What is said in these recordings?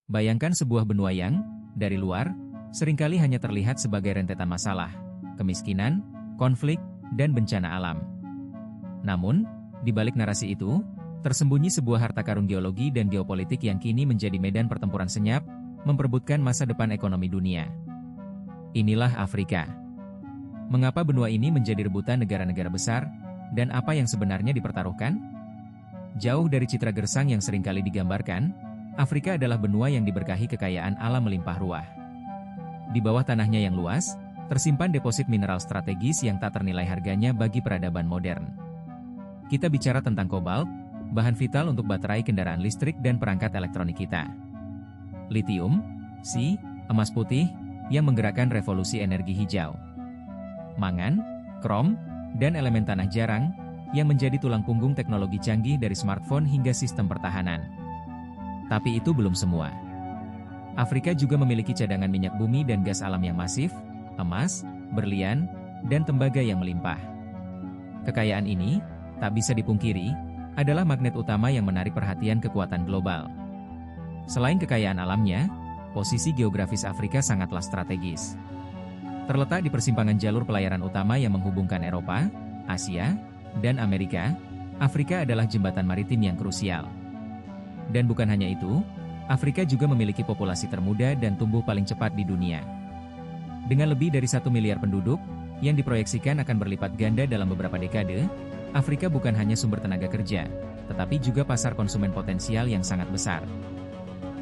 Bayangkan sebuah benua yang, dari luar, seringkali hanya terlihat sebagai rentetan masalah, kemiskinan, konflik, dan bencana alam. Namun, di balik narasi itu, tersembunyi sebuah harta karun geologi dan geopolitik yang kini menjadi medan pertempuran senyap, memperebutkan masa depan ekonomi dunia. Inilah Afrika. Mengapa benua ini menjadi rebutan negara-negara besar, dan apa yang sebenarnya dipertaruhkan? Jauh dari citra gersang yang seringkali digambarkan, Afrika adalah benua yang diberkahi kekayaan alam melimpah ruah. Di bawah tanahnya yang luas, tersimpan deposit mineral strategis yang tak ternilai harganya bagi peradaban modern. Kita bicara tentang kobalt, bahan vital untuk baterai kendaraan listrik dan perangkat elektronik kita. Litium, emas putih, yang menggerakkan revolusi energi hijau. Mangan, krom, dan elemen tanah jarang, yang menjadi tulang punggung teknologi canggih dari smartphone hingga sistem pertahanan. Tapi itu belum semua. Afrika juga memiliki cadangan minyak bumi dan gas alam yang masif, emas, berlian, dan tembaga yang melimpah. Kekayaan ini, tak bisa dipungkiri, adalah magnet utama yang menarik perhatian kekuatan global. Selain kekayaan alamnya, posisi geografis Afrika sangatlah strategis. Terletak di persimpangan jalur pelayaran utama yang menghubungkan Eropa, Asia, dan Amerika, Afrika adalah jembatan maritim yang krusial. Dan bukan hanya itu, Afrika juga memiliki populasi termuda dan tumbuh paling cepat di dunia. Dengan lebih dari 1 miliar penduduk, yang diproyeksikan akan berlipat ganda dalam beberapa dekade, Afrika bukan hanya sumber tenaga kerja, tetapi juga pasar konsumen potensial yang sangat besar.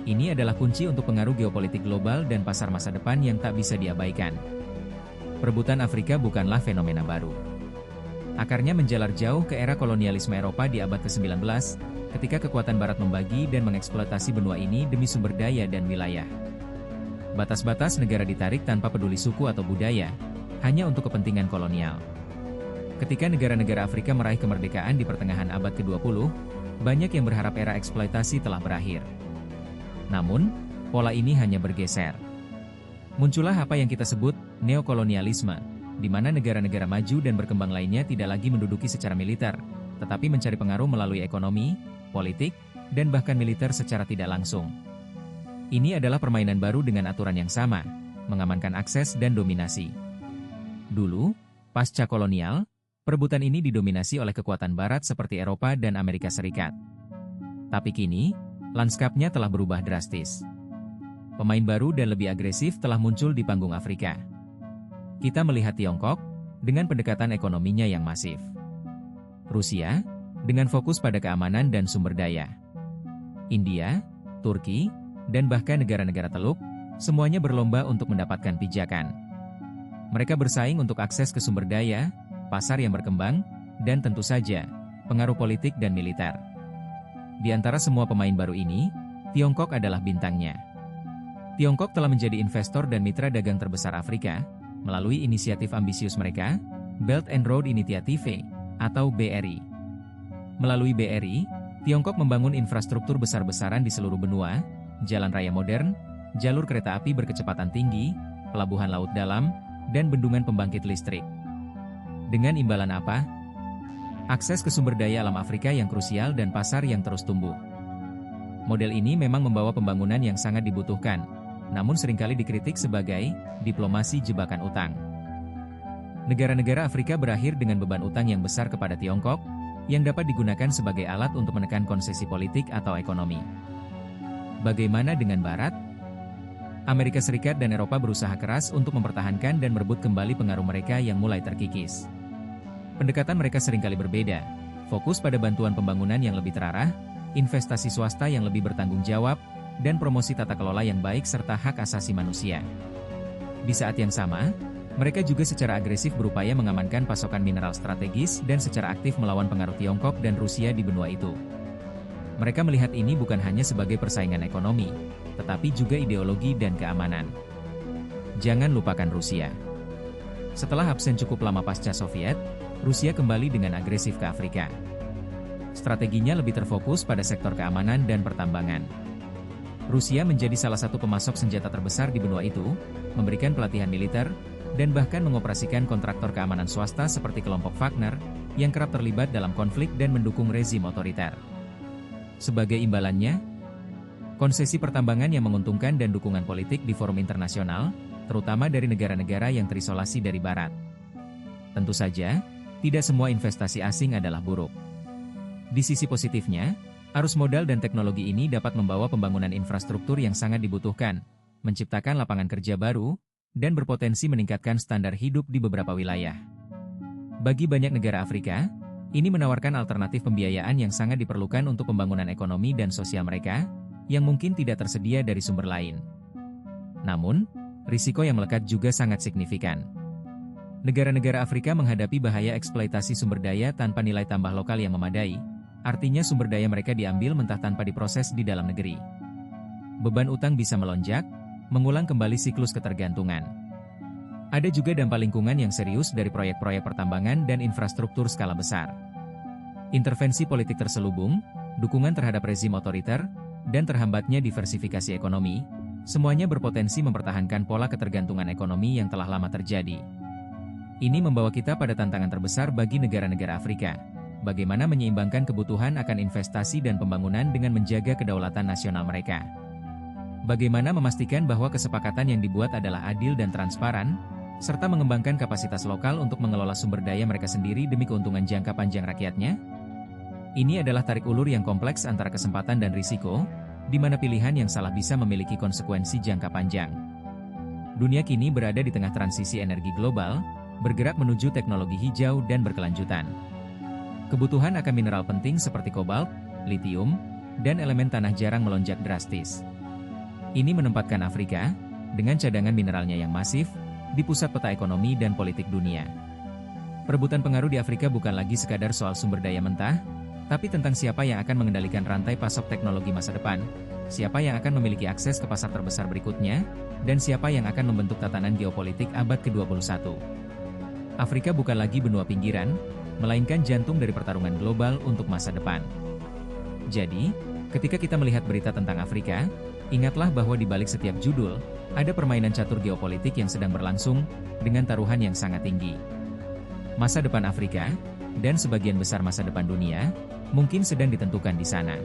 Ini adalah kunci untuk pengaruh geopolitik global dan pasar masa depan yang tak bisa diabaikan. Perebutan Afrika bukanlah fenomena baru. Akarnya menjalar jauh ke era kolonialisme Eropa di abad ke-19, ketika kekuatan Barat membagi dan mengeksploitasi benua ini demi sumber daya dan wilayah. Batas-batas negara ditarik tanpa peduli suku atau budaya, hanya untuk kepentingan kolonial. Ketika negara-negara Afrika meraih kemerdekaan di pertengahan abad ke-20, banyak yang berharap era eksploitasi telah berakhir. Namun, pola ini hanya bergeser. Muncullah apa yang kita sebut neokolonialisme, di mana negara-negara maju dan berkembang lainnya tidak lagi menduduki secara militer, tetapi mencari pengaruh melalui ekonomi, politik, dan bahkan militer secara tidak langsung. Ini adalah permainan baru dengan aturan yang sama, mengamankan akses dan dominasi. Dulu, pasca kolonial, perebutan ini didominasi oleh kekuatan Barat seperti Eropa dan Amerika Serikat. Tapi kini, lanskapnya telah berubah drastis. Pemain baru dan lebih agresif telah muncul di panggung Afrika. Kita melihat Tiongkok, dengan pendekatan ekonominya yang masif. Rusia, dengan fokus pada keamanan dan sumber daya. India, Turki, dan bahkan negara-negara Teluk, semuanya berlomba untuk mendapatkan pijakan. Mereka bersaing untuk akses ke sumber daya, pasar yang berkembang, dan tentu saja, pengaruh politik dan militer. Di antara semua pemain baru ini, Tiongkok adalah bintangnya. Tiongkok telah menjadi investor dan mitra dagang terbesar Afrika, melalui inisiatif ambisius mereka, Belt and Road Initiative, atau BRI. Melalui BRI, Tiongkok membangun infrastruktur besar-besaran di seluruh benua, jalan raya modern, jalur kereta api berkecepatan tinggi, pelabuhan laut dalam, dan bendungan pembangkit listrik. Dengan imbalan apa? Akses ke sumber daya alam Afrika yang krusial dan pasar yang terus tumbuh. Model ini memang membawa pembangunan yang sangat dibutuhkan, namun seringkali dikritik sebagai diplomasi jebakan utang. Negara-negara Afrika berakhir dengan beban utang yang besar kepada Tiongkok, yang dapat digunakan sebagai alat untuk menekan konsesi politik atau ekonomi. Bagaimana dengan Barat? Amerika Serikat dan Eropa berusaha keras untuk mempertahankan dan merebut kembali pengaruh mereka yang mulai terkikis. Pendekatan mereka seringkali berbeda, fokus pada bantuan pembangunan yang lebih terarah, investasi swasta yang lebih bertanggung jawab, dan promosi tata kelola yang baik serta hak asasi manusia. Di saat yang sama, mereka juga secara agresif berupaya mengamankan pasokan mineral strategis dan secara aktif melawan pengaruh Tiongkok dan Rusia di benua itu. Mereka melihat ini bukan hanya sebagai persaingan ekonomi, tetapi juga ideologi dan keamanan. Jangan lupakan Rusia. Setelah absen cukup lama pasca Soviet, Rusia kembali dengan agresif ke Afrika. Strateginya lebih terfokus pada sektor keamanan dan pertambangan. Rusia menjadi salah satu pemasok senjata terbesar di benua itu, memberikan pelatihan militer, dan bahkan mengoperasikan kontraktor keamanan swasta seperti kelompok Wagner, yang kerap terlibat dalam konflik dan mendukung rezim otoriter. Sebagai imbalannya, Konsesi pertambangan yang menguntungkan dan dukungan politik di forum internasional, terutama dari negara-negara yang terisolasi dari Barat. Tentu saja, tidak semua investasi asing adalah buruk. Di sisi positifnya, arus modal dan teknologi ini dapat membawa pembangunan infrastruktur yang sangat dibutuhkan, menciptakan lapangan kerja baru, dan berpotensi meningkatkan standar hidup di beberapa wilayah. Bagi banyak negara Afrika, ini menawarkan alternatif pembiayaan yang sangat diperlukan untuk pembangunan ekonomi dan sosial mereka, yang mungkin tidak tersedia dari sumber lain. Namun, risiko yang melekat juga sangat signifikan. Negara-negara Afrika menghadapi bahaya eksploitasi sumber daya tanpa nilai tambah lokal yang memadai, artinya sumber daya mereka diambil mentah tanpa diproses di dalam negeri. Beban utang bisa melonjak, mengulang kembali siklus ketergantungan. Ada juga dampak lingkungan yang serius dari proyek-proyek pertambangan dan infrastruktur skala besar. Intervensi politik terselubung, dukungan terhadap rezim otoriter, dan terhambatnya diversifikasi ekonomi, semuanya berpotensi mempertahankan pola ketergantungan ekonomi yang telah lama terjadi. Ini membawa kita pada tantangan terbesar bagi negara-negara Afrika. Bagaimana menyeimbangkan kebutuhan akan investasi dan pembangunan dengan menjaga kedaulatan nasional mereka. Bagaimana memastikan bahwa kesepakatan yang dibuat adalah adil dan transparan, serta mengembangkan kapasitas lokal untuk mengelola sumber daya mereka sendiri demi keuntungan jangka panjang rakyatnya? Ini adalah tarik ulur yang kompleks antara kesempatan dan risiko, di mana pilihan yang salah bisa memiliki konsekuensi jangka panjang. Dunia kini berada di tengah transisi energi global, bergerak menuju teknologi hijau dan berkelanjutan. Kebutuhan akan mineral penting seperti kobalt, litium, dan elemen tanah jarang melonjak drastis. Ini menempatkan Afrika, dengan cadangan mineralnya yang masif, di pusat peta ekonomi dan politik dunia. Perebutan pengaruh di Afrika bukan lagi sekadar soal sumber daya mentah, tapi tentang siapa yang akan mengendalikan rantai pasok teknologi masa depan, siapa yang akan memiliki akses ke pasar terbesar berikutnya, dan siapa yang akan membentuk tatanan geopolitik abad ke-21. Afrika bukan lagi benua pinggiran, melainkan jantung dari pertarungan global untuk masa depan. Jadi, ketika kita melihat berita tentang Afrika, ingatlah bahwa di balik setiap judul, ada permainan catur geopolitik yang sedang berlangsung, dengan taruhan yang sangat tinggi. Masa depan Afrika, dan sebagian besar masa depan dunia, mungkin sedang ditentukan di sana.